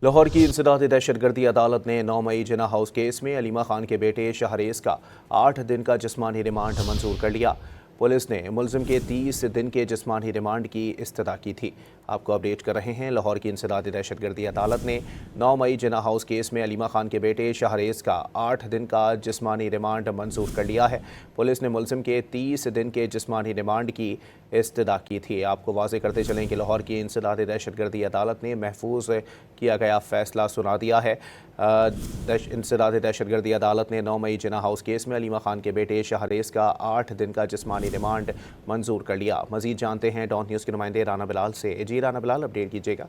लाहौर की इंसदादी दहशतगर्दी अदालत ने 9 मई जिना हाउस केस में अलीमा खान के बेटे शहरेज का 8 दिन का जिस्मानी रिमांड मंजूर कर लिया। पुलिस ने मुलजिम के 30 दिन के जिस्मानी रिमांड की इस्तदा की थी। आपको अपडेट कर रहे हैं। लाहौर की इंसदादी दहशतगर्दी अदालत ने 9 मई जिना हाउस केस में अलीमा खान के बेटे शहरेज का 8 दिन का जिस्मानी रिमांड मंजूर कर लिया है। पुलिस ने मुलजिम के 30 दिन के जिस्मानी रिमांड की इस्तदा की थी। आपको वाज़ेह करते चलें कि लाहौर की इंसदादी दहशतगर्दी अदालत ने महफूज किया गया फ़ैसला सुना दिया है। इंसदादी दहशतगर्दी अदालत ने 9 मई जिना हाउस केस में अलीमा खान के बेटे शहरेज का 8 दिन का जिस्मानी रिमांड मंजूर कर लिया। मज़ीद जानते हैं डॉन न्यूज़ के नुमाइंदे राना बिलाल से। जी राना बिलाल, अपडेट कीजिएगा।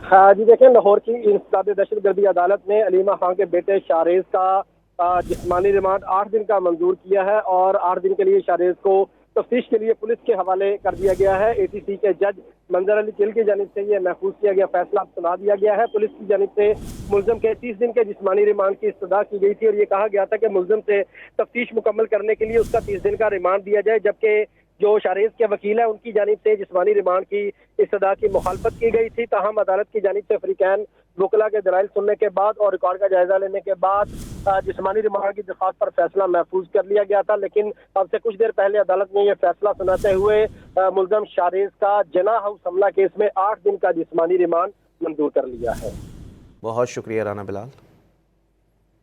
हाँ जी, देखें, लाहौर की इंसदादी दहशतगर्दी अदालत ने अलीमा खान के बेटे शाहरेज का जिस्मानी रिमांड 8 दिन का मंजूर किया है और 8 दिन के लिए शाहरेज को तफ्तीश के लिए पुलिस के हवाले कर दिया गया है। ATC के जज मंजर अली किल की जानिब से ये महफूज किया गया फैसला सुना दिया गया है। पुलिस की जानिब से मुलजिम के 30 दिन के जिस्मानी रिमांड की इस्तदा की गई थी और ये कहा गया था कि मुलजिम से तफ्तीश मुकम्मल करने के लिए उसका 30 दिन का रिमांड दिया जाए, जबकि जो शाहरेज के वकील है उनकी जानिब से जिस्मानी रिमांड की इस्तदा की मुखालफत की गई थी। ताहम अदालत की जानिब से फरीकैन वकला के दलाइल सुनने के बाद और रिकॉर्ड का जायजा लेने के बाद जिस्मानी रिमांड की दरख्वास्त पर फैसला महफूज कर लिया गया था। लेकिन अब से कुछ देर पहले अदालत ने यह फैसला सुनाते हुए मुलजिम शाहरेज का जिना हाउस हमला केस में 8 दिन का जिस्मानी रिमांड मंजूर कर लिया है। बहुत शुक्रिया राना बिलाल।